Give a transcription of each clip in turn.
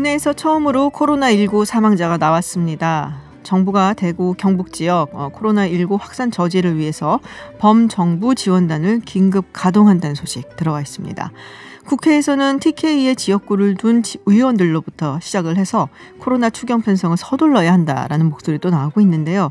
국내에서 처음으로 코로나19 사망자가 나왔습니다. 정부가 대구 경북 지역 코로나19 확산 저지를 위해서 범정부 지원단을 긴급 가동한다는 소식 들어와 있습니다. 국회에서는 TK에 지역구를 둔 의원들로부터 시작을 해서 코로나 추경 편성을 서둘러야 한다라는 목소리도 나오고 있는데요.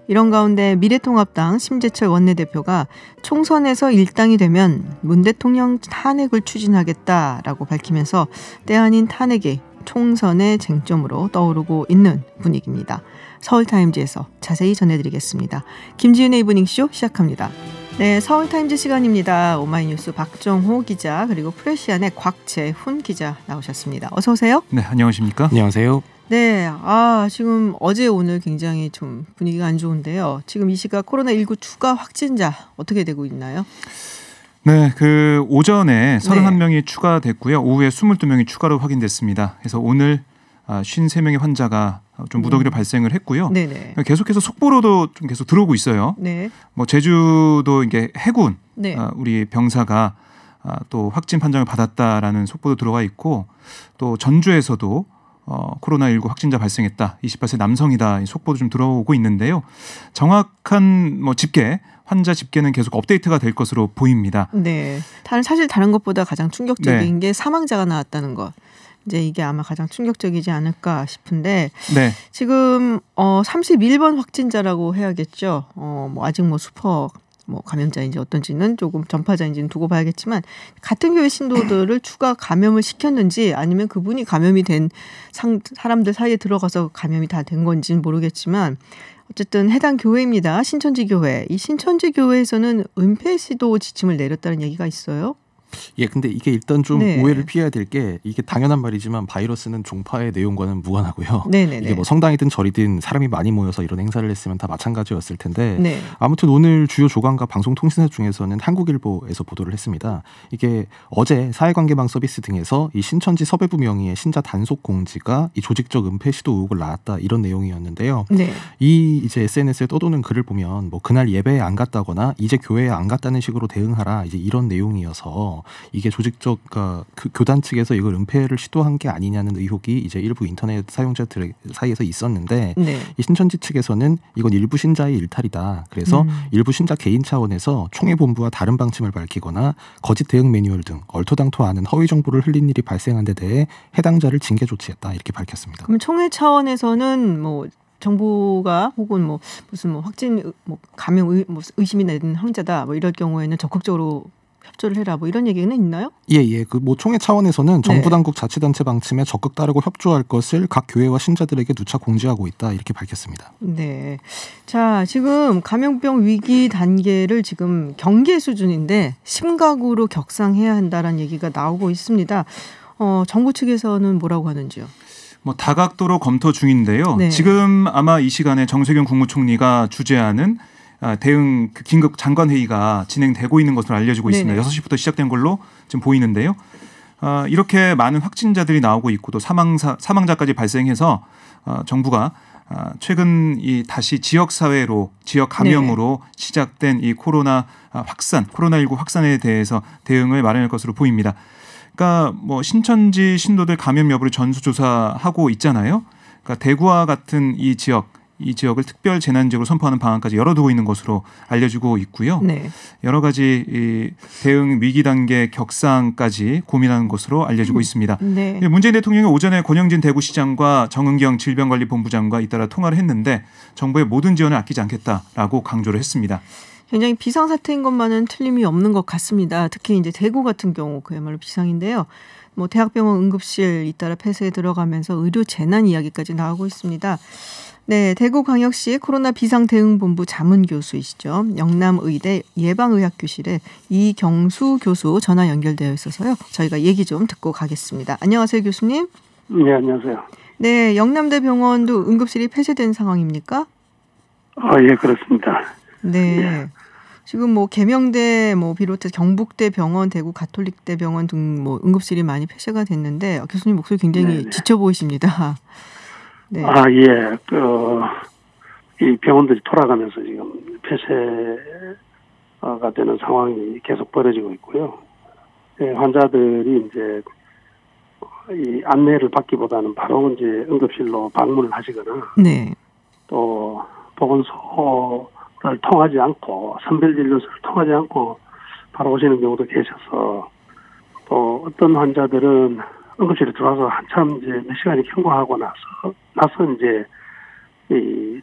이런 가운데 미래통합당 심재철 원내대표가 총선에서 일당이 되면 문 대통령 탄핵을 추진하겠다라고 밝히면서 때 아닌 탄핵이 총선의 쟁점으로 떠오르고 있는 분위기입니다. 서울타임즈에서 자세히 전해드리겠습니다. 김지윤의 이브닝쇼 시작합니다. 네, 서울타임즈 시간입니다. 오마이뉴스 박정호 기자 그리고 프레시안의 곽재훈 기자 나오셨습니다. 어서 오세요. 네, 안녕하십니까? 안녕하세요. 네, 지금 어제 오늘 굉장히 좀 분위기가 안 좋은데요. 지금 이 시각 코로나19 추가 확진자 어떻게 되고 있나요? 네, 오전에 31명이 추가됐고요. 오후에 22명이 추가로 확인됐습니다. 그래서 오늘 53명의 환자가 좀 무더기로 발생을 했고요. 네네. 계속해서 속보로도 좀 계속 들어오고 있어요. 네. 뭐 제주도 이게 해군 우리 병사가 또 확진 판정을 받았다라는 속보도 들어와 있고 또 전주에서도 코로나19 확진자 발생했다. 28세 남성이다. 이 속보도 좀 들어오고 있는데요. 정확한 집계, 환자 집계는 계속 업데이트가 될 것으로 보입니다. 네. 사실 다른 것보다 가장 충격적인 게 사망자가 나왔다는 것. 이제 이게 아마 가장 충격적이지 않을까 싶은데 지금 31번 확진자라고 해야겠죠. 아직 슈퍼 감염자인지 어떤지는 조금 전파자인지는 두고 봐야겠지만 같은 교회 신도들을 추가 감염을 시켰는지 아니면 그분이 감염이 된 사람들 사이에 들어가서 감염이 다 된 건지는 모르겠지만 어쨌든 해당 교회입니다. 신천지 교회. 이 신천지 교회에서는 은폐 시도 지침을 내렸다는 얘기가 있어요. 예, 근데 이게 일단 좀 오해를 피해야 될 게 이게 당연한 말이지만 바이러스는 종파의 내용과는 무관하고요. 네네네. 이게 성당이든 절이든 사람이 많이 모여서 이런 행사를 했으면 다 마찬가지였을 텐데 아무튼 오늘 주요 조간과 방송통신사 중에서는 한국일보에서 보도를 했습니다. 이게 어제 사회관계망 서비스 등에서 이 신천지 섭외부 명의의 신자 단속 공지가 이 조직적 은폐 시도 의혹을 낳았다 이런 내용이었는데요. 이 이제 SNS에 떠도는 글을 보면 그날 예배에 안 갔다거나 이제 교회에 안 갔다는 식으로 대응하라 이제 이런 내용이어서 이게 조직적 교단 측에서 이걸 은폐를 시도한 게 아니냐는 의혹이 이제 일부 인터넷 사용자들 사이에서 있었는데 이 신천지 측에서는 이건 일부 신자의 일탈이다. 그래서 일부 신자 개인 차원에서 총회 본부와 다른 방침을 밝히거나 거짓 대응 매뉴얼 등 얼토당토 않은 허위 정보를 흘린 일이 발생한 데 대해 해당자를 징계 조치했다 이렇게 밝혔습니다. 그럼 총회 차원에서는 정부가 혹은 무슨 확진 감염 의심이 나는 환자다 이럴 경우에는 적극적으로 협조를 해라 이런 얘기는 있나요? 예. 총회 차원에서는 정부 당국 자치단체 방침에 적극 따르고 협조할 것을 각 교회와 신자들에게 누차 공지하고 있다 이렇게 밝혔습니다. 네. 자, 지금 감염병 위기 단계를 지금 경계 수준인데 심각으로 격상해야 한다라는 얘기가 나오고 있습니다. 정부 측에서는 뭐라고 하는지요? 다각도로 검토 중인데요. 지금 아마 이 시간에 정세균 국무총리가 주재하는 대응 긴급 장관회의가 진행되고 있는 것으로 알려지고 있습니다. 6시부터 시작된 걸로 지금 보이는데요. 이렇게 많은 확진자들이 나오고 있고 또 사망자까지 발생해서 정부가 최근 다시 지역사회로 지역 감염으로 시작된 이 코로나19 확산에 대해서 대응을 마련할 것으로 보입니다. 그러니까 신천지 신도들 감염 여부를 전수조사하고 있잖아요. 그러니까 대구와 같은 이 지역을 특별 재난지역으로 선포하는 방안까지 열어두고 있는 것으로 알려지고 있고요. 여러 가지 이 대응 위기 단계 격상까지 고민하는 것으로 알려지고 있습니다. 문재인 대통령이 오전에 권영진 대구시장과 정은경 질병관리본부장과 잇따라 통화를 했는데 정부의 모든 지원을 아끼지 않겠다라고 강조를 했습니다. 굉장히 비상사태인 것만은 틀림이 없는 것 같습니다. 특히 이제 대구 같은 경우 그야말로 비상인데요. 대학병원 응급실 잇따라 폐쇄에 들어가면서 의료 재난 이야기까지 나오고 있습니다. 네, 대구광역시 코로나 비상대응본부 자문교수이시죠. 영남의대 예방의학교실에 이경수 교수 전화 연결되어 있어서요. 저희가 얘기 좀 듣고 가겠습니다. 안녕하세요, 교수님. 네, 안녕하세요. 네, 영남대병원도 응급실이 폐쇄된 상황입니까? 예, 그렇습니다. 네. 지금 계명대 비롯해 경북대 병원, 대구 가톨릭대 병원 등 응급실이 많이 폐쇄가 됐는데 교수님 목소리 굉장히 지쳐 보이십니다. 네. 예. 이 병원들이 돌아가면서 지금 폐쇄가 되는 상황이 계속 벌어지고 있고요. 환자들이 이제 이 안내를 받기보다는 바로 이제 응급실로 방문을 하시거나 네. 또 보건소를 통하지 않고 선별진료소를 통하지 않고 바로 오시는 경우도 계셔서 또 어떤 환자들은 응급실에 들어와서 한참 이제 몇 시간이 경과하고 나서 이제 이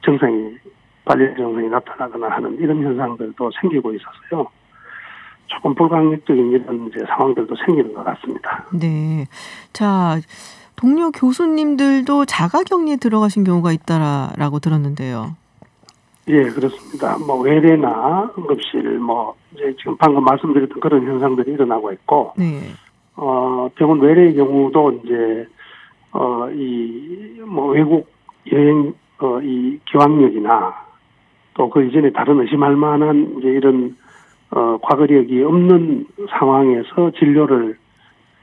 발열 증상이 나타나거나 하는 이런 현상들도 생기고 있어서요. 조금 불강력적인 이런 이제 상황들도 생기는 것 같습니다. 네. 자, 동료 교수님들도 자가격리에 들어가신 경우가 있다라고 들었는데요. 예, 그렇습니다. 뭐 외래나 응급실 이제 지금 방금 말씀드렸던 그런 현상들이 일어나고 있고, 네. 병원 외래의 경우도 이제 외국 여행 이 기왕력이나 또 그 이전에 다른 의심할 만한 이제 이런 과거력이 없는 상황에서 진료를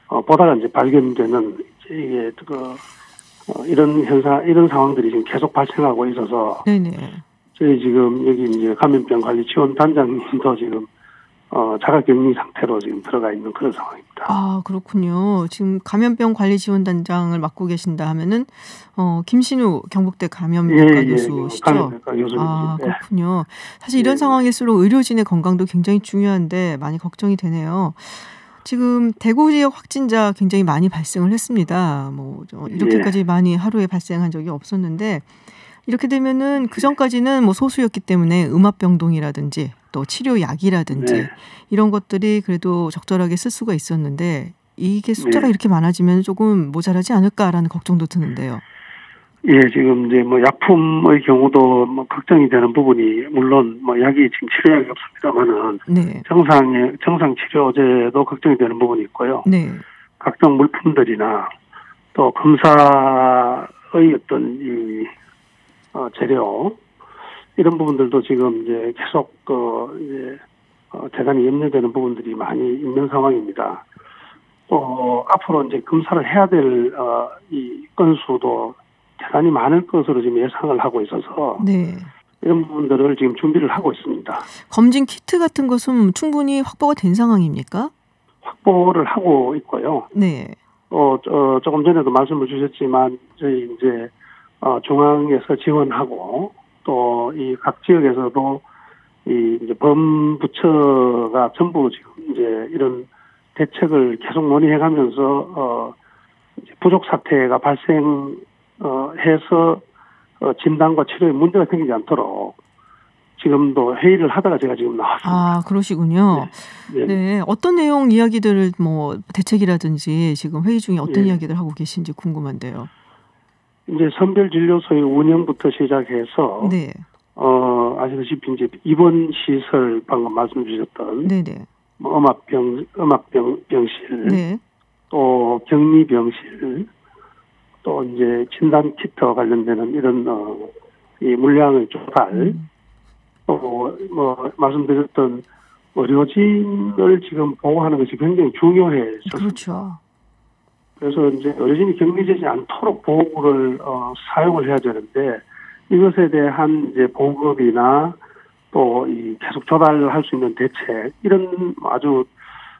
보다가 이제 발견되는 이게 이런 상황들이 지금 계속 발생하고 있어서 네네. 저희 지금 여기 이제 감염병 관리 지원 단장님도 지금 자가격리 상태로 지금 들어가 있는 그런 상황입니다. 아, 그렇군요. 지금 감염병 관리 지원 단장을 맡고 계신다 하면은 김신우 경북대 감염내과 교수시죠? 감염내과 교수님이신데. 아, 그렇군요. 사실 이런 상황일수록 의료진의 건강도 굉장히 중요한데 많이 걱정이 되네요. 지금 대구 지역 확진자 굉장히 많이 발생을 했습니다. 이렇게까지 많이 하루에 발생한 적이 없었는데 이렇게 되면은 그 전까지는 소수였기 때문에 음압병동이라든지 또 치료약이라든지 이런 것들이 그래도 적절하게 쓸 수가 있었는데 이게 숫자가 이렇게 많아지면 조금 모자라지 않을까라는 걱정도 드는데요. 예, 지금 이제 약품의 경우도 걱정이 되는 부분이 물론 약이 지금 치료약이 없습니다만은 네. 정상 치료제도 걱정이 되는 부분이 있고요. 네. 각종 물품들이나 또 검사의 어떤 이 재료 이런 부분들도 지금 이제 계속 대단히 염려되는 부분들이 많이 있는 상황입니다. 또 앞으로 이제 검사를 해야 될 이 건수도 대단히 많을 것으로 지금 예상을 하고 있어서 네. 이런 부분들을 지금 준비를 하고 있습니다. 검진 키트 같은 것은 충분히 확보가 된 상황입니까? 확보를 하고 있고요. 네. 조금 전에도 말씀을 주셨지만 저희 이제 중앙에서 지원하고 또 이 각 지역에서도 이제 범부처가 전부 지금 이제 이런 대책을 계속 논의해가면서 이제 부족 사태가 발생해서 진단과 치료에 문제가 생기지 않도록 지금도 회의를 하다가 제가 지금 나왔습니다. 아, 그러시군요. 네. 네. 어떤 내용 이야기들을 대책이라든지 지금 회의 중에 어떤 이야기들 하고 계신지 궁금한데요. 이제 선별진료소의 운영부터 시작해서 네. 아시다시피 이제 입원 시설 방금 말씀 주셨던 네네. 음압병실, 네. 또 격리병실, 또 이제 진단 키트와 관련되는 이런 이 물량의 조달, 또 말씀드렸던 의료진을 지금 보호하는 것이 굉장히 중요해졌습니다. 그렇죠. 그래서 이제 의료진이 격리되지 않도록 보호구를 사용을 해야 되는데 이것에 대한 이제 보급이나 또 이 계속 조달할 수 있는 대책 이런 아주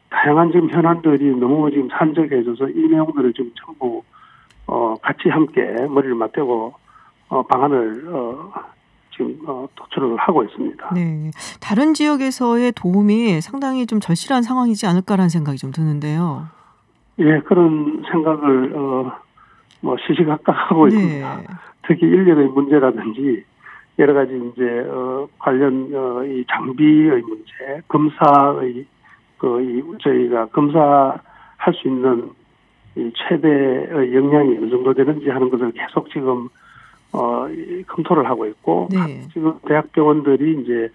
다양한 지금 현안들이 너무 지금 산적해져서 이 내용들을 지금 전부 같이 함께 머리를 맞대고 방안을 지금 도출을 하고 있습니다. 네, 다른 지역에서의 도움이 상당히 좀 절실한 상황이지 않을까라는 생각이 좀 드는데요. 예, 그런 생각을 시시각각 하고 있습니다. 특히 인력의 문제라든지 여러 가지 이제 관련 이 장비의 문제, 검사의 저희가 검사할 수 있는 이 최대의 역량이 어느 정도 되는지 하는 것을 계속 지금 검토를 하고 있고 지금 대학병원들이 이제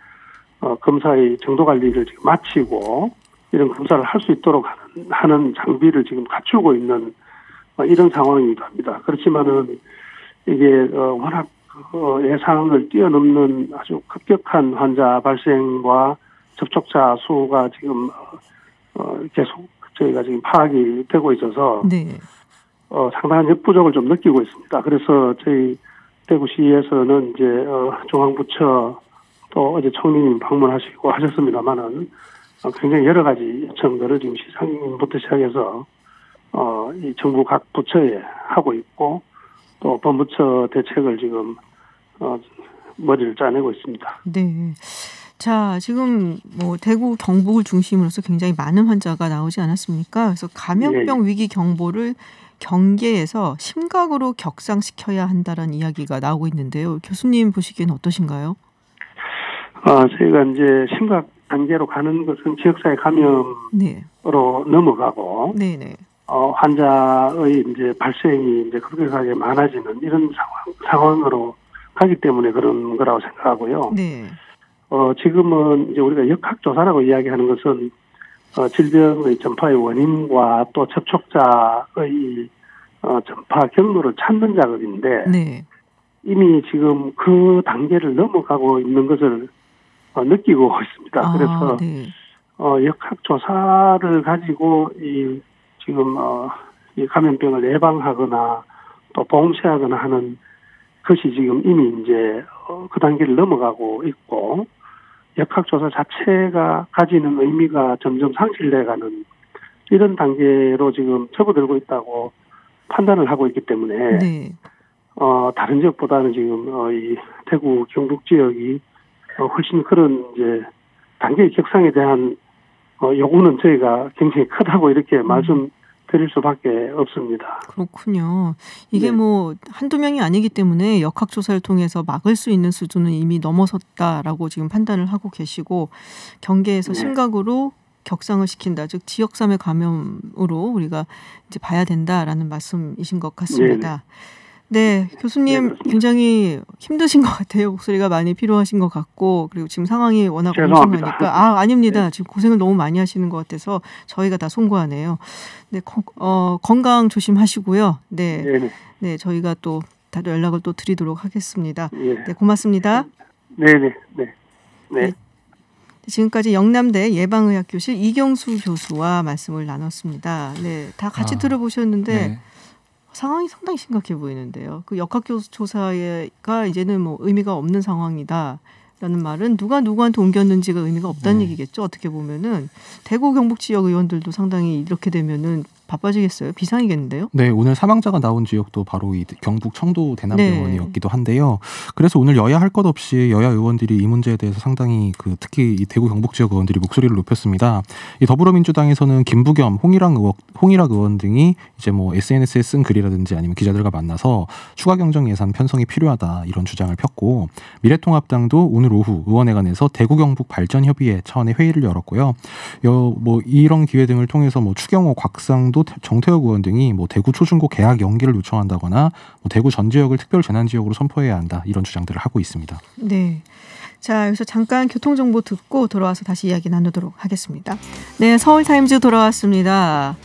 검사의 정도 관리를 지금 마치고 이런 검사를 할 수 있도록 하는 장비를 지금 갖추고 있는 이런 상황이기도 합니다. 그렇지만은 이게 워낙 예상을 뛰어넘는 아주 급격한 환자 발생과 접촉자 수가 지금 계속 저희가 지금 파악이 되고 있어서 상당한 역부족을 좀 느끼고 있습니다. 그래서 저희 대구시에서는 이제 중앙부처 또 어제 총리님 방문하시고 하셨습니다만은 굉장히 여러 가지 요청들을 지금 시장님부터 시작해서 이 정부 각 부처에 하고 있고 또 본부처 대책을 지금 머리를 짜내고 있습니다. 네. 자, 지금 뭐 대구 경북을 중심으로서 굉장히 많은 환자가 나오지 않았습니까? 그래서 감염병 위기 경보를 경계에서 심각으로 격상시켜야 한다는 이야기가 나오고 있는데요. 교수님 보시기에는 어떠신가요? 저희가 이제 심각 단계로 가는 것은 지역사회 감염으로 넘어가고, 네네. 환자의 이제 발생이 이제 급격하게 많아지는 이런 상황으로 가기 때문에 그런 거라고 생각하고요. 네. 지금은 이제 우리가 역학조사라고 이야기하는 것은 질병의 전파의 원인과 또 접촉자의 전파 경로를 찾는 작업인데, 네. 이미 지금 그 단계를 넘어가고 있는 것을 느끼고 있습니다. 그래서 네. 역학조사를 가지고 지금 이 감염병을 예방하거나 또 봉쇄하거나 하는 것이 지금 이미 이제 그 단계를 넘어가고 있고, 역학조사 자체가 가지는 의미가 점점 상실돼가는 이런 단계로 지금 접어들고 있다고 판단을 하고 있기 때문에 네. 다른 지역보다는 지금 이 대구 경북 지역이 훨씬 그런 이제 단계 격상에 대한 요구는 저희가 굉장히 크다고 이렇게 말씀드릴 수밖에 없습니다. 그렇군요. 이게 네. 뭐 한두 명이 아니기 때문에 역학조사를 통해서 막을 수 있는 수준은 이미 넘어섰다라고 지금 판단을 하고 계시고, 경계에서 네. 심각으로 격상을 시킨다. 즉 지역3의 감염으로 우리가 이제 봐야 된다라는 말씀이신 것 같습니다. 네, 교수님 네, 굉장히 힘드신 것 같아요. 목소리가 많이 필요하신 것 같고, 그리고 지금 상황이 워낙 엄중하니까 아닙니다. 네. 지금 고생을 너무 많이 하시는 것 같아서 저희가 다 송구하네요. 네, 건강 조심하시고요. 네, 네네. 네, 저희가 또 다들 연락을 또 드리도록 하겠습니다. 네, 고맙습니다. 네네. 네. 네. 지금까지 영남대 예방의학교실 이경수 교수와 말씀을 나눴습니다. 네, 다 같이 들어보셨는데. 네. 상황이 상당히 심각해 보이는데요. 그 역학조사가 이제는 뭐 의미가 없는 상황이다라는 말은 누가 누구한테 옮겼는지가 의미가 없다는 얘기겠죠. 어떻게 보면은 대구 경북 지역 의원들도 상당히 이렇게 되면은 바빠지겠어요. 비상이겠는데요. 네, 오늘 사망자가 나온 지역도 바로 이 경북 청도 대남병원이었기도 한데요. 그래서 오늘 여야 할 것 없이 여야 의원들이 이 문제에 대해서 상당히 특히 이 대구 경북 지역 의원들이 목소리를 높였습니다. 이 더불어민주당에서는 김부겸, 홍일학 의원 등이 이제 뭐 SNS에 쓴 글이라든지 아니면 기자들과 만나서 추가 경정 예산 편성이 필요하다 이런 주장을 폈고, 미래통합당도 오늘 오후 의원회관에서 대구 경북 발전 협의회 차원의 회의를 열었고요. 뭐 이런 기회 등을 통해서 뭐 추경호, 곽상 도 정태혁 의원 등이 뭐 대구 초중고 개학 연기를 요청한다거나 뭐 대구 전 지역을 특별 재난 지역으로 선포해야 한다 이런 주장들을 하고 있습니다. 네. 자, 여기서 잠깐 교통정보 듣고 돌아와서 다시 이야기 나누도록 하겠습니다. 네, 서울타임즈 돌아왔습니다.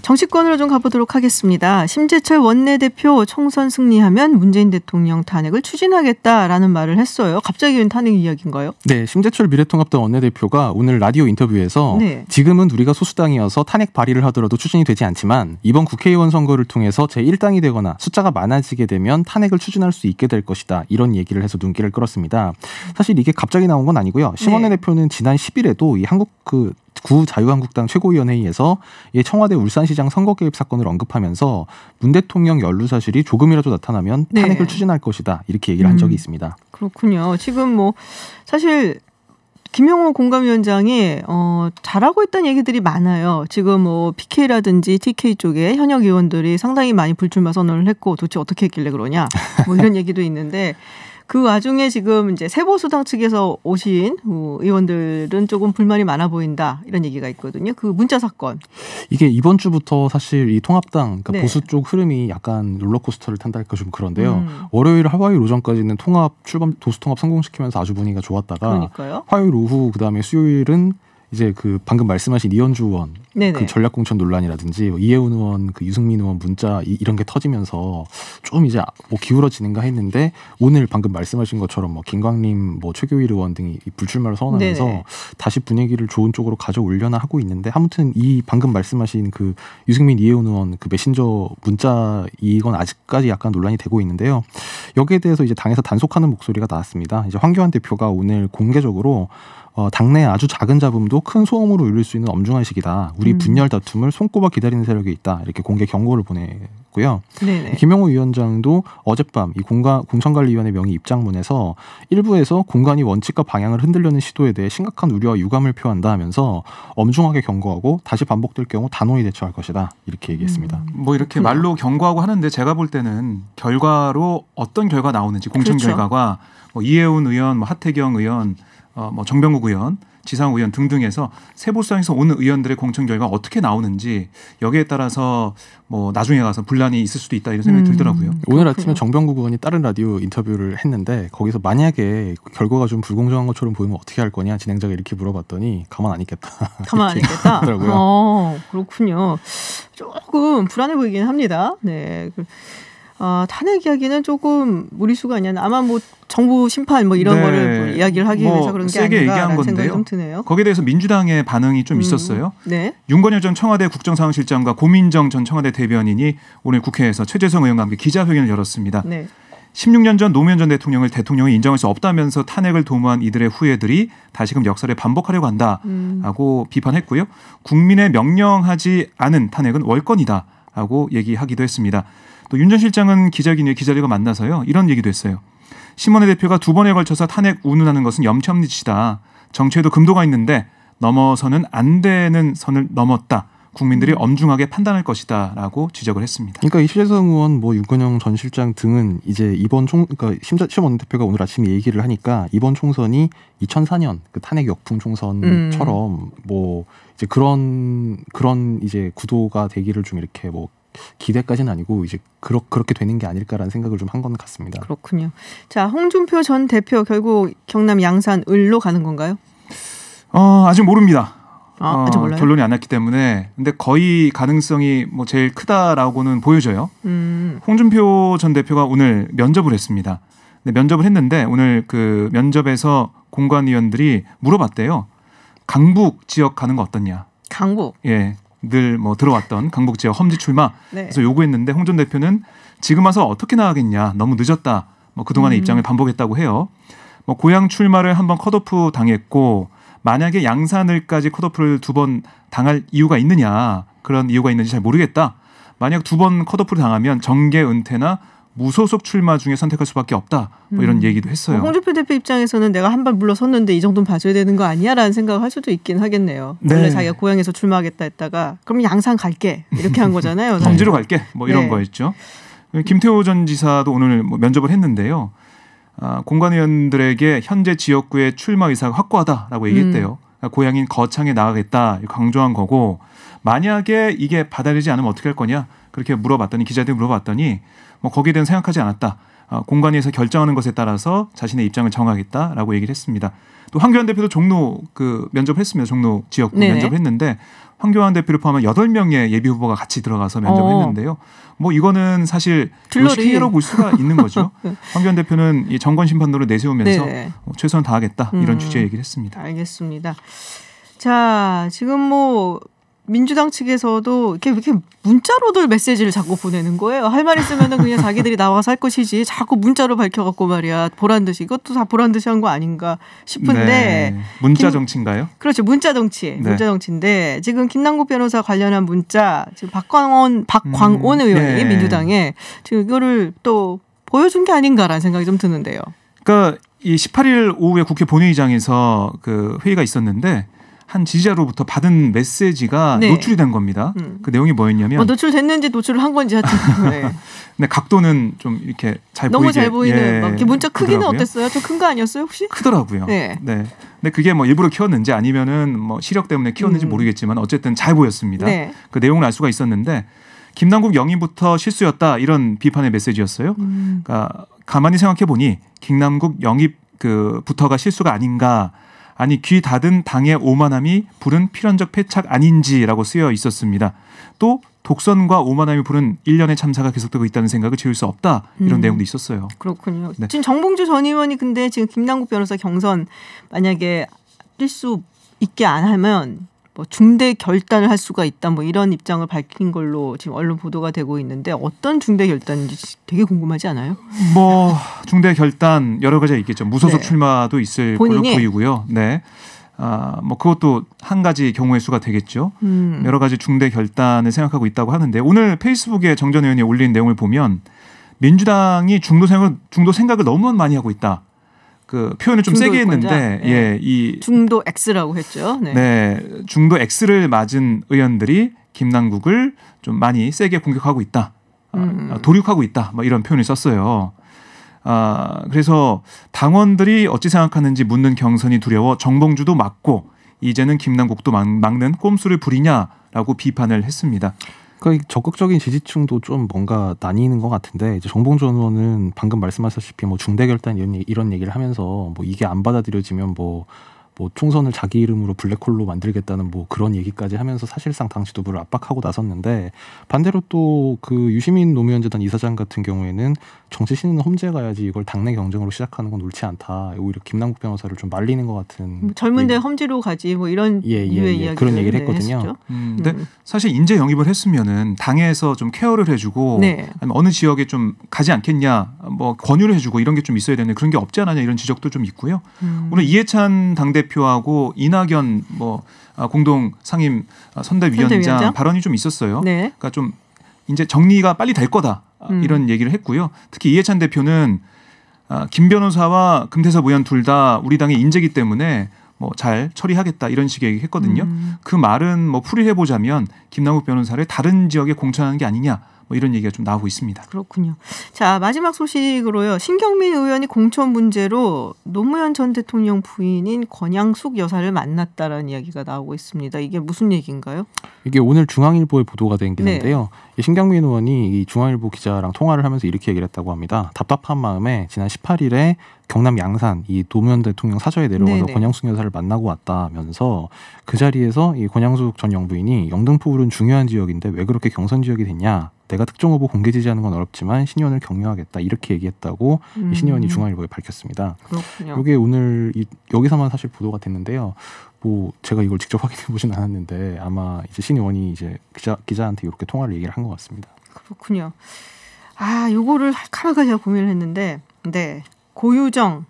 정치권으로 좀 가보도록 하겠습니다. 심재철 원내대표 총선 승리하면 문재인 대통령 탄핵을 추진하겠다라는 말을 했어요. 갑자기 웬 탄핵 이야기인가요? 네, 심재철 미래통합당 원내대표가 오늘 라디오 인터뷰에서 네. 지금은 우리가 소수당이어서 탄핵 발의를 하더라도 추진이 되지 않지만 이번 국회의원 선거를 통해서 제1당이 되거나 숫자가 많아지게 되면 탄핵을 추진할 수 있게 될 것이다. 이런 얘기를 해서 눈길을 끌었습니다. 사실 이게 갑자기 나온 건 아니고요. 심원내 네. 대표는 지난 10일에도 이 구 자유한국당 최고위원회의에서 청와대 울산시장 선거 개입 사건을 언급하면서 문 대통령 연루 사실이 조금이라도 나타나면 탄핵을 네. 추진할 것이다 이렇게 얘기를 한 적이 있습니다. 그렇군요. 지금 뭐 사실 김용호 공감위원장이 잘하고 있다는 얘기들이 많아요. 지금 뭐 PK라든지 TK 쪽에 현역 의원들이 상당히 많이 불출마 선언을 했고 도대체 어떻게 했길래 그러냐 뭐 이런 얘기도 있는데, 그 와중에 지금 이제 세보수당 측에서 오신 의원들은 조금 불만이 많아 보인다 이런 얘기가 있거든요. 그 문자 사건. 이게 이번 주부터 사실 이 통합당 그러니까 네. 보수 쪽 흐름이 약간 롤러코스터를 탄달까 좀 그런데요. 월요일 화요일 오전까지는 도수통합 성공시키면서 아주 분위기가 좋았다가 그러니까요. 화요일 오후 그다음에 수요일은 이제 방금 말씀하신 이현주 의원 그 전략공천 논란이라든지 이혜훈 의원, 유승민 의원 문자 이런 게 터지면서 좀 이제 뭐 기울어지는가 했는데, 오늘 방금 말씀하신 것처럼 뭐 김광림, 최교일 의원 등이 불출마를 선언하면서 네네. 다시 분위기를 좋은 쪽으로 가져오려나 하고 있는데, 아무튼 이 방금 말씀하신 유승민, 이혜훈 의원 메신저 문자 이건 아직까지 약간 논란이 되고 있는데요. 여기에 대해서 이제 당에서 단속하는 목소리가 나왔습니다. 이제 황교안 대표가 오늘 공개적으로 당내 아주 작은 잡음도 큰 소음으로 울릴 수 있는 엄중한 시기다. 우리 분열 다툼을 손꼽아 기다리는 세력이 있다. 이렇게 공개 경고를 보냈고요. 김영호 위원장도 어젯밤 이 공천관리위원회 명의 입장문에서 일부에서 공간이 원칙과 방향을 흔들려는 시도에 대해 심각한 우려와 유감을 표한다 하면서 엄중하게 경고하고 다시 반복될 경우 단호히 대처할 것이다. 이렇게 얘기했습니다. 뭐 이렇게 말로 경고하고 하는데 제가 볼 때는 결과로 어떤 결과 나오는지 공천 그렇죠. 결과가 뭐 이해운 의원, 뭐 하태경 의원, 뭐 정병국 의원, 지상욱 의원 등등에서 세보수당에서 오는 의원들의 공천 결과 어떻게 나오는지 여기에 따라서 뭐 나중에 가서 분란이 있을 수도 있다 이런 생각이 들더라고요. 오늘 아침에 정병국 의원이 다른 라디오 인터뷰를 했는데 거기서 만약에 결과가 좀 불공정한 것처럼 보이면 어떻게 할 거냐 진행자가 이렇게 물어봤더니 가만 안 있겠다. 가만 안 있겠다. 하더라고요. 그렇군요. 조금 불안해 보이긴 합니다. 네. 탄핵 이야기는 조금 무리수가 아니야. 아마 뭐 정부 심판 뭐 이런 거를 뭐 이야기를 하기 위해서 그런 게 아닌가라는 생각이 좀 드네요. 거기에 대해서 민주당의 반응이 좀 있었어요. 윤건열 전 청와대 국정상황실장과 고민정 전 청와대 대변인이 오늘 국회에서 최재성 의원과 함께 기자회견을 열었습니다. 16년 전 노무현 전 대통령을 대통령이 인정할 수 없다면서 탄핵을 도모한 이들의 후예들이 다시금 역사를 반복하려고 한다라고 비판했고요. 국민의 명령하지 않은 탄핵은 월권이다 라고 얘기하기도 했습니다. 또 윤 전 실장은 기자들과 만나서요. 이런 얘기도 했어요. 심원회 대표가 2번에 걸쳐서 탄핵 운운하는 것은 염치 없는 짓이다. 정치에도 금도가 있는데 넘어서는 안 되는 선을 넘었다. 국민들이 엄중하게 판단할 것이다 라고 지적을 했습니다. 그러니까 이 최재성 의원, 뭐 윤건영 전 실장 등은 이제 이번 그러니까 심원 대표가 오늘 아침에 얘기를 하니까 이번 총선이 2004년 그 탄핵 역풍 총선처럼 뭐 이제 그런 이제 구도가 되기를 좀 이렇게 뭐 기대까지는 아니고 이제 그렇게 되는 게 아닐까라는 생각을 좀 한 건 같습니다. 그렇군요. 자, 홍준표 전 대표 결국 경남 양산 을로 가는 건가요? 아직 모릅니다. 아직 몰라요? 결론이 안 났기 때문에 근데 거의 가능성이 뭐 제일 크다라고는 보여져요. 홍준표 전 대표가 오늘 면접을 했습니다. 근데 면접을 했는데 오늘 그 면접에서 공관위원들이 물어봤대요. 강북 지역 가는 거 어떻냐? 강북? 예. 늘 뭐 들어왔던 강북 지역 험지 출마 그래서 요구했는데 홍 전 대표는 지금 와서 어떻게 나가겠냐 너무 늦었다 뭐 그동안의 입장을 반복했다고 해요. 뭐 고향 출마를 한번 컷오프 당했고 만약에 양산을까지 컷오프를 2번 당할 이유가 있느냐 그런 이유가 있는지 잘 모르겠다. 만약 2번 컷오프를 당하면 정계 은퇴나 무소속 출마 중에 선택할 수밖에 없다. 뭐 이런 얘기도 했어요. 홍준표 대표 입장에서는 내가 한 발 물러섰는데 이 정도는 봐줘야 되는 거 아니야라는 생각을 할 수도 있긴 하겠네요. 원래 자기가 고향에서 출마하겠다 했다가 그럼 양산 갈게 이렇게 한 거잖아요. 험지로 갈게 뭐 이런 거였죠. 김태호 전 지사도 오늘 뭐 면접을 했는데요. 공관위원들에게 현재 지역구의 출마 의사가 확고하다라고 얘기했대요. 고향인 거창에 나가겠다 강조한 거고 만약에 이게 받아들이지 않으면 어떻게 할 거냐 그렇게 물어봤더니 기자들이 물어봤더니 뭐 거기에 대한 생각하지 않았다. 공관위에서 결정하는 것에 따라서 자신의 입장을 정하겠다라고 얘기를 했습니다. 또 황교안 대표도 종로 그 면접을 했습니다. 종로 지역구 면접을 했는데 황교안 대표를 포함한 8명의 예비 후보가 같이 들어가서 면접을 했는데요. 뭐 이거는 사실 요식회로 볼 수가 있는 거죠. 황교안 대표는 이 정권 심판론을 내세우면서 최선을 다하겠다 이런 취지의 얘기를 했습니다. 알겠습니다. 자, 지금 뭐 민주당 측에서도 이렇게 문자로들 메시지를 자꾸 보내는 거예요. 할 말 있으면은 그냥 자기들이 나와서 할 것이지 자꾸 문자로 밝혀갖고 말이야 보란 듯이 이것도 다 보란 듯이 한 거 아닌가 싶은데 문자 정치인가요? 그렇죠. 문자 정치. 문자 정치인데 지금 김남국 변호사 관련한 문자 지금 박광온 의원이 민주당에 지금 이거를 또 보여준 게 아닌가라는 생각이 좀 드는데요. 그러니까 이 18일 오후에 국회 본회의장에서 그 회의가 있었는데 한 지지자로부터 받은 메시지가 노출이 된 겁니다. 그 내용이 뭐였냐면 노출됐는지 노출을 한 건지 하여튼 근데 각도는 좀 이렇게 너무 잘 보이는 막 문자 크기는 크더라고요. 어땠어요? 좀 큰 거 아니었어요 혹시? 크더라고요. 네. 근데 그게 뭐 일부러 키웠는지 아니면은 뭐 시력 때문에 키웠는지 모르겠지만 어쨌든 잘 보였습니다. 그 내용을 알 수가 있었는데 김남국 영입부터 실수였다 이런 비판의 메시지였어요. 그러니까 가만히 생각해 보니 김남국 영입 부터가 실수가 아닌가. 아니 귀 닫은 당의 오만함이 부른 필연적 패착 아닌지라고 쓰여 있었습니다. 또 독선과 오만함이 부른 일련의 참사가 계속되고 있다는 생각을 지울 수 없다. 이런 내용도 있었어요. 그렇군요. 지금 정봉주 전 의원이 근데 지금 김남국 변호사 경선 만약에 뛸 수 있게 안 하면 뭐 중대 결단을 할 수가 있다. 뭐 이런 입장을 밝힌 걸로 지금 언론 보도가 되고 있는데 어떤 중대 결단인지 되게 궁금하지 않아요? 뭐 중대 결단 여러 가지가 있겠죠. 무소속 출마도 있을 걸로 보이고요. 뭐 그것도 한 가지 경우의 수가 되겠죠. 여러 가지 중대 결단을 생각하고 있다고 하는데 오늘 페이스북에 정 전 의원이 올린 내용을 보면 민주당이 중도 생각을 너무 많이 하고 있다. 그 표현을 좀 세게 했는데, 네. 이 중도 X라고 했죠. 네. 네, 중도 X를 맞은 의원들이 김남국을 좀 많이 세게 공격하고 있다, 도륙하고 있다, 뭐 이런 표현을 썼어요. 그래서 당원들이 어찌 생각하는지 묻는 경선이 두려워 정봉주도 막고 이제는 김남국도 막는 꼼수를 부리냐라고 비판을 했습니다. 그러니까 적극적인 지지층도 좀 뭔가 나뉘는 것 같은데 이제 정봉주 의원은 방금 말씀하셨다시피 뭐 중대 결단 이런 얘기를 하면서 뭐 이게 안 받아들여지면 뭐 총선을 자기 이름으로 블랙홀로 만들겠다는 뭐 그런 얘기까지 하면서 사실상 당 지도부를 압박하고 나섰는데 반대로 또 그 유시민 노무현재단 이사장 같은 경우에는 정치 신인은 험지에 가야지 이걸 당내 경쟁으로 시작하는 건 옳지 않다. 오히려 김남국 변호사를 좀 말리는 것 같은. 젊은데 험지로 가지 뭐 이런 유의 이야기 그런 얘기를 했거든요. 근데 사실 인재 영입을 했으면은 당에서 좀 케어를 해주고 아니면 어느 지역에 좀 가지 않겠냐 뭐 권유를 해주고 이런 게 좀 있어야 되는데 그런 게 없지 않느냐 이런 지적도 좀 있고요. 오늘 이해찬 당대표하고 이낙연 뭐 공동 상임 선대위원장 발언이 좀 있었어요. 네. 그러니까 좀 이제 정리가 빨리 될 거다 이런 얘기를 했고요. 특히 이해찬 대표는 김 변호사와 금태섭 의원 둘 다 우리 당의 인재이기 때문에 뭐 잘 처리하겠다 이런 식의 얘기했거든요. 그 말은 뭐 풀이를 해보자면 김남국 변호사를 다른 지역에 공천하는 게 아니냐. 뭐 이런 얘기가 좀 나오고 있습니다. 그렇군요. 자, 마지막 소식으로요. 신경민 의원이 공천 문제로 노무현 전 대통령 부인인 권양숙 여사를 만났다라는 이야기가 나오고 있습니다. 이게 무슨 얘기인가요? 이게 오늘 중앙일보에 보도가 된 기사인데요. 네. 신경민 의원이 이 중앙일보 기자랑 통화를 하면서 이렇게 얘기를 했다고 합니다. 답답한 마음에 지난 18일에 경남 양산 이 노무현 대통령 사저에 내려가서 권양숙 여사를 만나고 왔다면서 그 자리에서 이 권양숙 전 영부인이 영등포울은 중요한 지역인데 왜 그렇게 경선 지역이 됐냐. 내가 특정 후보 공개 지지하는 건 어렵지만 신 의원을 격려하겠다 이렇게 얘기했다고 신 의원이 중앙일보에 밝혔습니다. 그렇군요. 이게 오늘 여기서만 사실 보도가 됐는데요. 뭐 제가 이걸 직접 확인해 보진 않았는데 아마 이제 신 의원이 이제 기자한테 이렇게 통화를 얘기를 한 것 같습니다. 그렇군요. 요거를 할까말까 제가 고민을 했는데, 고유정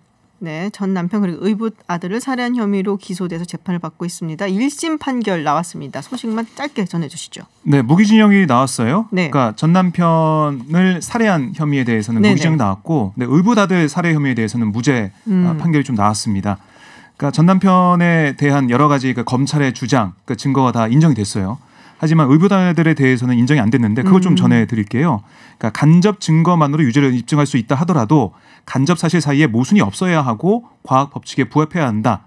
전 남편 그리고 의붓 아들을 살해한 혐의로 기소돼서 재판을 받고 있습니다. 1심 판결 나왔습니다. 소식만 짧게 전해주시죠. 네, 무기징역이 나왔어요. 그러니까 전 남편을 살해한 혐의에 대해서는 무기징역 나왔고, 의붓 아들 살해 혐의에 대해서는 무죄 판결이 좀 나왔습니다. 그러니까 전 남편에 대한 여러 가지 그 검찰의 주장, 그 증거가 다 인정이 됐어요. 하지만 의붓 아들에 대해서는 인정이 안 됐는데 그것 좀 전해드릴게요. 그러니까 간접 증거만으로 유죄를 입증할 수 있다 하더라도 간접 사실 사이에 모순이 없어야 하고 과학 법칙에 부합해야 한다.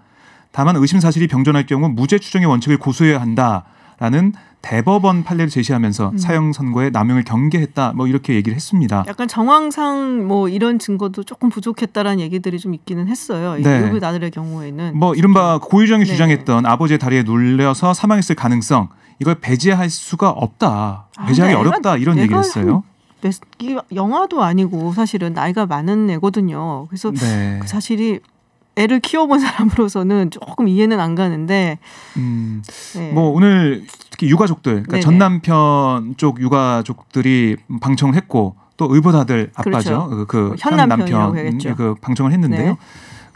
다만 의심 사실이 병존할 경우 무죄 추정의 원칙을 고수해야 한다라는 대법원 판례를 제시하면서 사형 선고에 남용을 경계했다. 뭐 이렇게 얘기를 했습니다. 약간 정황상 뭐 이런 증거도 조금 부족했다라는 얘기들이 좀 있기는 했어요. 의붓 아들의 경우에는 뭐 이른바 고유정이 주장했던 아버지의 다리에 눌려서 사망했을 가능성 이걸 배제할 수가 없다. 배제하기 어렵다. 이런 얘기를 했어요. 영화도 아니고 사실은 나이가 많은 애거든요. 그래서 그 사실이 애를 키워본 사람으로서는 조금 이해는 안 가는데 뭐 오늘 특히 유가족들 그러니까 전 남편 쪽 유가족들이 방청을 했고 또 의붓 아들 아빠죠. 그 현 남편 그 방청을 했는데요.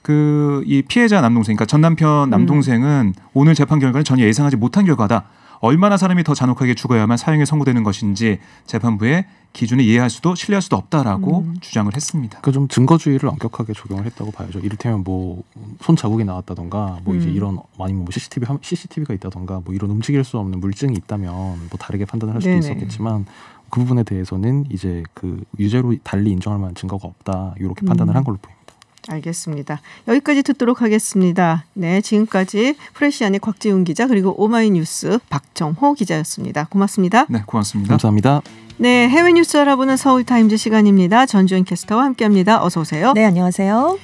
그 이 피해자 남동생 그러니까 전 남편 남동생은 오늘 재판 결과는 전혀 예상하지 못한 결과다. 얼마나 사람이 더 잔혹하게 죽어야만 사형에 선고되는 것인지 재판부의 기준을 이해할 수도 신뢰할 수도 없다라고 주장을 했습니다. 그 좀 증거주의를 엄격하게 적용을 했다고 봐야죠. 이를테면 뭐 손자국이 나왔다던가 뭐 이제 이런 아니면 뭐 CCTV가 있다던가 뭐 이런 움직일 수 없는 물증이 있다면 뭐 다르게 판단을 할 수도 있었겠지만 그 부분에 대해서는 이제 그 유죄로 달리 인정할 만한 증거가 없다 이렇게 판단을 한 걸로 보입니다. 알겠습니다. 여기까지 듣도록 하겠습니다. 네, 지금까지 프레시안의 곽지훈 기자 그리고 오마이뉴스 박정호 기자였습니다. 고맙습니다. 네, 고맙습니다. 감사합니다. 네, 해외 뉴스 알아보는 서울타임즈 시간입니다. 전주현 캐스터와 함께합니다. 어서 오세요. 네, 안녕하세요.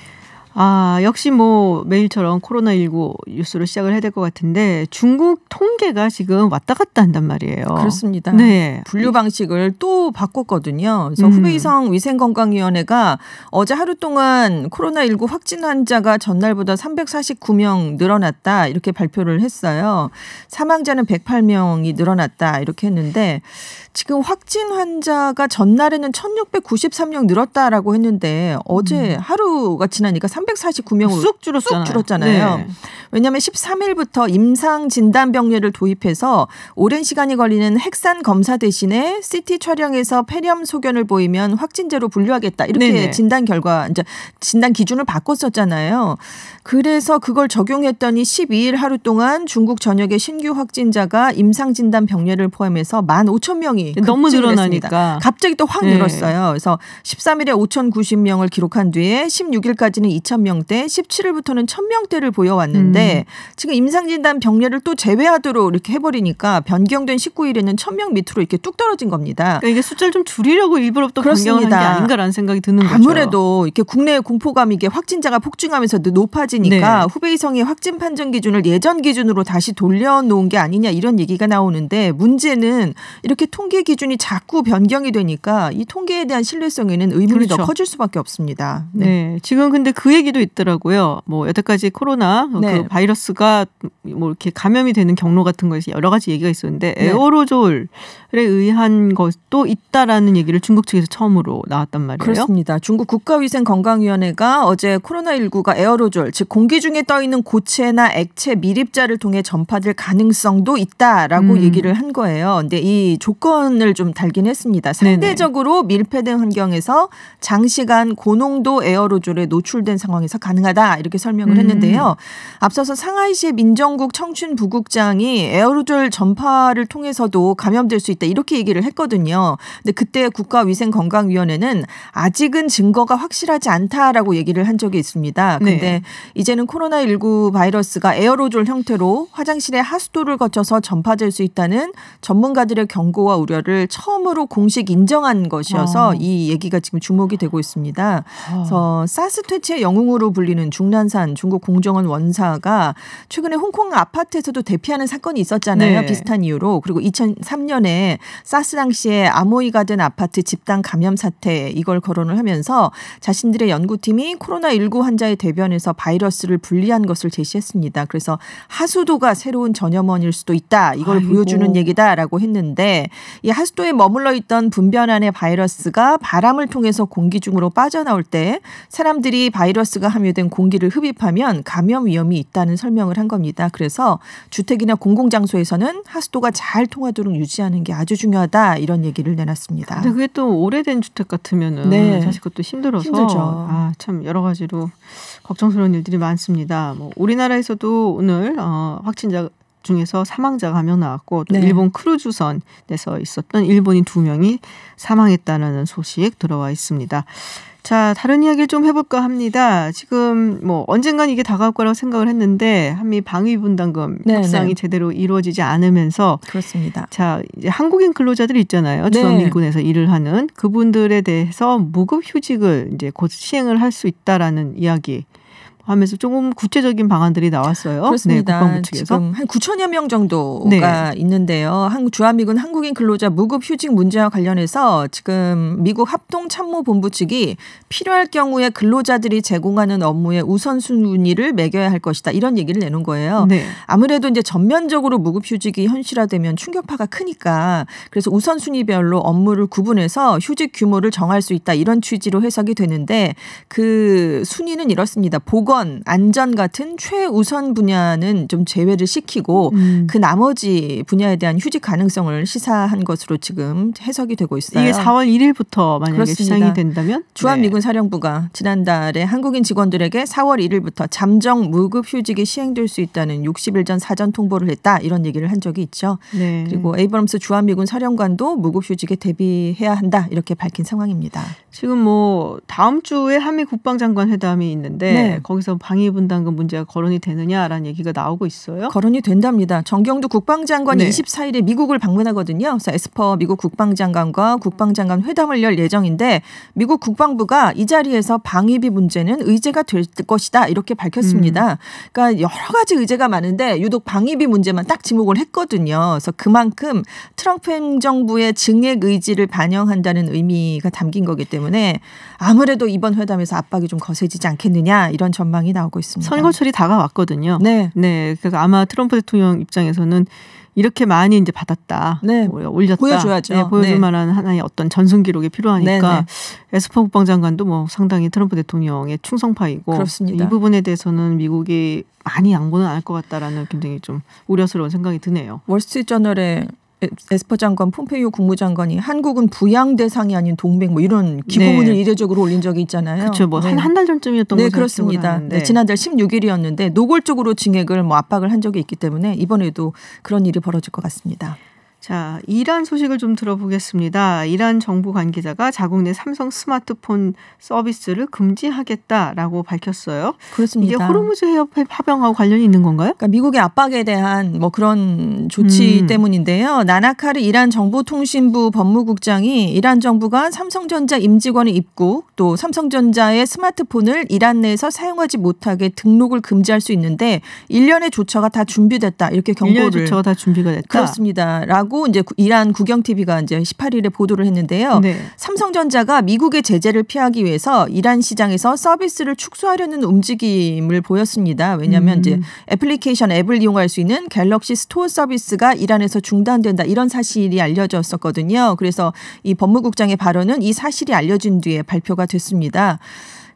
역시 뭐 매일처럼 코로나19 뉴스로 시작을 해야 될 것 같은데 중국 통계가 지금 왔다 갔다 한단 말이에요. 그렇습니다. 네. 분류 방식을 또 바꿨거든요. 그래서 후베이성 위생건강위원회가 어제 하루 동안 코로나19 확진 환자가 전날보다 349명 늘어났다 이렇게 발표를 했어요. 사망자는 108명이 늘어났다 이렇게 했는데 지금 확진 환자가 전날에는 1693명 늘었다라고 했는데 어제 하루가 지나니까 349명으로 쑥 줄었잖아요. 네. 왜냐하면 13일부터 임상진단병례를 도입해서 오랜 시간이 걸리는 핵산 검사 대신에 CT 촬영에서 폐렴 소견을 보이면 확진자로 분류하겠다. 이렇게 네네. 진단 결과, 이제 진단 기준을 바꿨었잖아요. 그래서 그걸 적용했더니 12일 하루 동안 중국 전역의 신규 확진자가 임상진단병례를 포함해서 15,000명이 너무 늘어나니까 갑자기 또 확 늘었어요. 그래서 13일에 5,090명을 기록한 뒤에 16일까지는 2,000명대, 17일부터는 1,000명대를 보여왔는데 지금 임상진단 병례를 또 제외하도록 이렇게 해버리니까 변경된 19일에는 1,000명 밑으로 이렇게 뚝 떨어진 겁니다. 그러니까 이게 숫자를 좀 줄이려고 일부러 또 변경한 게 아닌가라는 생각이 드는 거죠. 아무래도 이렇게 국내 공포감이 이게 확진자가 폭증하면서 높아지니까 네. 후베이성의 확진 판정 기준을 예전 기준으로 다시 돌려놓은 게 아니냐 이런 얘기가 나오는데 문제는 이렇게 통계 기준이 자꾸 변경이 되니까 이 통계에 대한 신뢰성에는 의문이 더 커질 수밖에 없습니다. 네, 지금 근데 그 얘기도 있더라고요. 뭐 여태까지 코로나 그 바이러스가 뭐 이렇게 감염이 되는 경로 같은 거에서 여러 가지 얘기가 있었는데 에어로졸에 의한 것도 있다라는 얘기를 중국 측에서 처음으로 나왔단 말이에요. 그렇습니다. 중국 국가위생건강위원회가 어제 코로나19가 에어로졸, 즉 공기 중에 떠 있는 고체나 액체 밀입자를 통해 전파될 가능성도 있다라고 얘기를 한 거예요. 근데 이 조건을 좀 달긴 했습니다. 상대적으로 밀폐된 환경에서 장시간 고농도 에어로졸에 노출된 상황에서 가능하다 이렇게 설명을 했는데요. 앞서서 상하이시의 민정국 청춘부국장이 에어로졸 전파를 통해서도 감염될 수 있다 이렇게 얘기를 했거든요. 근데 그때 국가위생건강위원회는 아직은 증거가 확실하지 않다라고 얘기를 한 적이 있습니다. 근데 이제는 코로나19 바이러스가 에어로졸 형태로 화장실의 하수도를 거쳐서 전파될 수 있다는 전문가들의 경고와 우려를 처음으로 공식 인정한 것이어서 이 얘기가 지금 주목이 되고 있습니다. 그래서 사스 퇴치의 영웅으로 불리는 중난산 중국 공정원 원사가 최근에 홍콩 아파트에서도 대피하는 사건이 있었잖아요. 비슷한 이유로. 그리고 2003년에 사스 당시에 아모이 가든 아파트 집단 감염 사태 이걸 거론을 하면서 자신들의 연구팀이 코로나19 환자의 대변에서 바이러스를 분리한 것을 제시했습니다. 그래서 하수도가 새로운 전염원일 수도 있다. 이걸 보여주는 얘기다라고 했는데 이 하수도에 머물러 있던 분변 안의 바이러스가 바람을 통해서 공기 중으로 빠져나올 때 사람들이 바이러스가 함유된 공기를 흡입하면 감염 위험이 있다는 설명을 한 겁니다. 그래서 주택이나 공공장소에서는 하수도가 잘 통하도록 유지하는 게 아주 중요하다 이런 얘기를 내놨습니다. 근데 그게 또 오래된 주택 같으면은 사실 그것도 힘들죠. 참 여러 가지로 걱정스러운 일들이 많습니다. 뭐 우리나라에서도 오늘 확진자 중에서 사망자가 한 명 나왔고 또 일본 크루즈선에서 있었던 일본인 2명이 사망했다는 소식 들어와 있습니다. 자, 다른 이야기를 좀 해볼까 합니다. 지금 뭐 언젠간 이게 다가올 거라고 생각을 했는데 한미 방위 분담금 협상이 제대로 이루어지지 않으면서 그렇습니다. 자, 이제 한국인 근로자들이 있잖아요. 주한미군에서 일을 하는 그분들에 대해서 무급 휴직을 이제 곧 시행을 할 수 있다라는 이야기. 하면서 조금 구체적인 방안들이 나왔어요. 그렇습니다. 국방부 측에서. 지금 한 9천여 명 정도가 있는데요. 주한미군 한국인 근로자 무급 휴직 문제와 관련해서 지금 미국 합동참모본부 측이 필요할 경우에 근로자들이 제공하는 업무에 우선순위를 매겨야 할 것이다. 이런 얘기를 내놓은 거예요. 아무래도 이제 전면적으로 무급 휴직이 현실화되면 충격파가 크니까 그래서 우선순위별로 업무를 구분해서 휴직 규모를 정할 수 있다. 이런 취지로 해석이 되는데 그 순위는 이렇습니다. 보건, 안전 같은 최우선 분야는 좀 제외를 시키고 그 나머지 분야에 대한 휴직 가능성을 시사한 것으로 지금 해석이 되고 있어요. 이게 4월 1일부터 만약에 그렇습니다. 시행이 된다면? 주한미군 사령부가 지난달에 한국인 직원들에게 4월 1일부터 잠정 무급 휴직이 시행될 수 있다는 60일 전 사전 통보를 했다. 이런 얘기를 한 적이 있죠. 그리고 에이브럼스 주한미군 사령관도 무급 휴직에 대비해야 한다. 이렇게 밝힌 상황입니다. 지금 뭐 다음 주에 한미 국방장관 회담이 있는데 거기서 방위 분담금 문제가 거론이 되느냐라는 얘기가 나오고 있어요. 거론이 된답니다. 정경두 국방장관이 24일에 미국을 방문하거든요. 그래서 에스퍼 미국 국방장관과 국방장관 회담을 열 예정인데 미국 국방부가 이 자리에서 방위비 문제는 의제가 될 것이다 이렇게 밝혔습니다. 그러니까 여러 가지 의제가 많은데 유독 방위비 문제만 딱 지목을 했거든요. 그래서 그만큼 트럼프 행정부의 증액 의지를 반영한다는 의미가 담긴 거기 때문에 아무래도 이번 회담에서 압박이 좀 거세지지 않겠느냐 이런 전망 전망이 나오고 있습니다. 선거철이 다가왔거든요. 네. 네. 그래서 아마 트럼프 대통령 입장에서는 이렇게 많이 이제 받았다, 네. 올렸다, 보여줘야죠. 네, 보여줄 네. 만한 하나의 어떤 전승 기록이 필요하니까 네, 네. 에스퍼 국방장관도 뭐 상당히 트럼프 대통령의 충성파이고 그렇습니다. 이 부분에 대해서는 미국이 많이 양보는 안 할 것 같다라는 굉장히 좀 우려스러운 생각이 드네요. 월스트리트저널에 에스퍼 장관, 폼페이오 국무장관이 한국은 부양 대상이 아닌 동맹 뭐 이런 기고문을 네. 이례적으로 올린 적이 있잖아요. 그렇죠. 뭐 네. 한 달 전쯤이었던 네, 것으로 그렇습니다. 네, 지난달 16일이었는데 노골적으로 증액을 뭐 압박을 한 적이 있기 때문에 이번에도 그런 일이 벌어질 것 같습니다. 자, 이란 소식을 좀 들어보겠습니다. 이란 정부 관계자가 자국 내 삼성 스마트폰 서비스를 금지하겠다라고 밝혔어요. 그렇습니다. 이게 호르무즈 해협 파병하고 관련이 있는 건가요? 그러니까 미국의 압박에 대한 뭐 그런 조치 때문인데요. 나나카르 이란 정보통신부 법무국장이 이란 정부가 삼성전자 임직원의 입국 또 삼성전자의 스마트폰을 이란 내에서 사용하지 못하게 등록을 금지할 수 있는데 일련의 조처가 다 준비됐다 이렇게 경고를. 일련의 조처가 다 준비가 됐다. 그렇습니다.라고 이제 이란 국영 TV가 이제 18일에 보도를 했는데요. 네. 삼성전자가 미국의 제재를 피하기 위해서 이란 시장에서 서비스를 축소하려는 움직임을 보였습니다. 왜냐하면 이제 애플리케이션 앱을 이용할 수 있는 갤럭시 스토어 서비스가 이란에서 중단된다 이런 사실이 알려졌었거든요. 그래서 이 법무국장의 발언은 이 사실이 알려진 뒤에 발표가 됐습니다.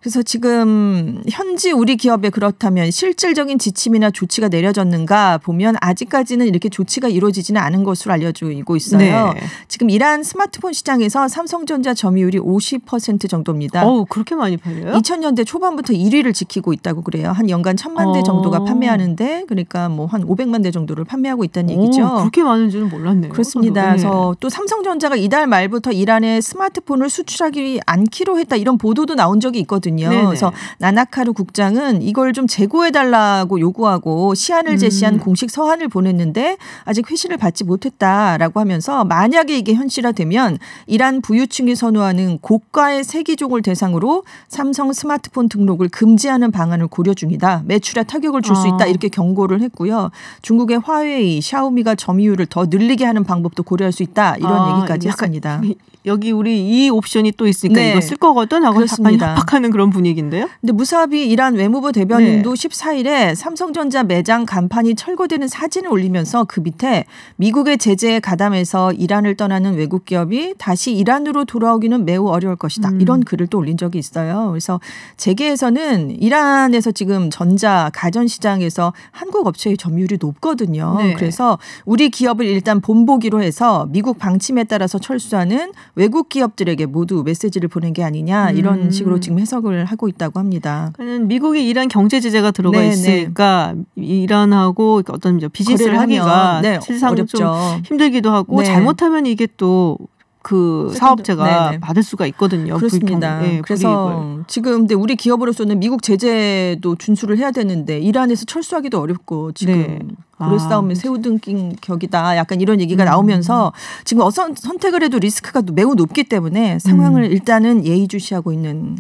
그래서 지금 현지 우리 기업에 그렇다면 실질적인 지침이나 조치가 내려졌는가 보면 아직까지는 이렇게 조치가 이루어지지는 않은 것으로 알려지고 있어요. 네. 지금 이란 스마트폰 시장에서 삼성전자 점유율이 50% 정도입니다. 그렇게 많이 팔려요? 2000년대 초반부터 1위를 지키고 있다고 그래요. 한 연간 1000만 대 정도가 판매하는데 그러니까 뭐 한 500만 대 정도를 판매하고 있다는 얘기죠. 그렇게 많은 줄은 몰랐네요. 그렇습니다. 네. 그래서 또 삼성전자가 이달 말부터 이란에 스마트폰을 수출하기 않기로 했다 이런 보도도 나온 적이 있거든요. 네네. 그래서 나나카르 국장은 이걸 좀 재고해달라고 요구하고 시한을 제시한 공식 서한을 보냈는데 아직 회신을 받지 못했다라고 하면서 만약에 이게 현실화되면 이란 부유층이 선호하는 고가의 세기종을 대상으로 삼성 스마트폰 등록을 금지하는 방안을 고려 중이다. 매출에 타격을 줄 수 있다. 이렇게 경고를 했고요. 중국의 화웨이, 샤오미가 점유율을 더 늘리게 하는 방법도 고려할 수 있다. 이런 얘기까지 했습니다. 여기 우리 이 옵션이 또 있으니까 네. 이거 쓸 거거든 하고 약간 협박하는 그런 분위기인데요. 근데 무사비 이란 외무부 대변인도 14일에 삼성전자 매장 간판이 철거되는 사진을 올리면서 그 밑에 미국의 제재에 가담해서 이란을 떠나는 외국 기업이 다시 이란으로 돌아오기는 매우 어려울 것이다. 이런 글을 또 올린 적이 있어요. 그래서 재계에서는 이란에서 지금 전자 가전시장에서 한국 업체의 점유율이 높거든요. 네. 그래서 우리 기업을 일단 본보기로 해서 미국 방침에 따라서 철수하는 외국 기업들에게 모두 메시지를 보낸 게 아니냐 이런 식으로 지금 해석을 하고 있다고 합니다. 미국이 이란 경제 제재가 들어가 있으니까 이란하고 어떤 비즈니스를 하기가 실상 좀 힘들기도 하고 잘못하면 이게 또 그 사업자가 받을 수가 있거든요. 그렇습니다. 그래서 지금 근데 우리 기업으로서는 미국 제재도 준수를 해야 되는데 이란에서 철수하기도 어렵고 지금 고래 싸움에 새우등긴 격이다. 약간 이런 얘기가 나오면서 지금 어떤 선택을 해도 리스크가 매우 높기 때문에 상황을 일단은 예의주시하고 있는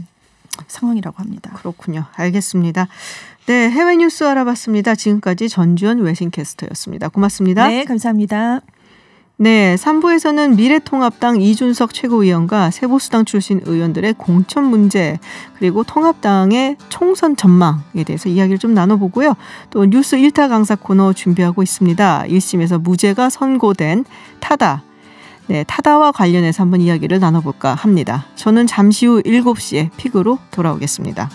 상황이라고 합니다. 그렇군요. 알겠습니다. 네, 해외 뉴스 알아봤습니다. 지금까지 전주현 외신캐스터였습니다. 고맙습니다. 네, 감사합니다. 네, 3부에서는 미래통합당 이준석 최고위원과 세보수당 출신 의원들의 공천 문제 그리고 통합당의 총선 전망에 대해서 이야기를 좀 나눠보고요. 또 뉴스 1타 강사 코너 준비하고 있습니다. 1심에서 무죄가 선고된 타다. 네, 타다와 관련해서 한번 이야기를 나눠볼까 합니다. 저는 잠시 후 7시에 픽으로 돌아오겠습니다.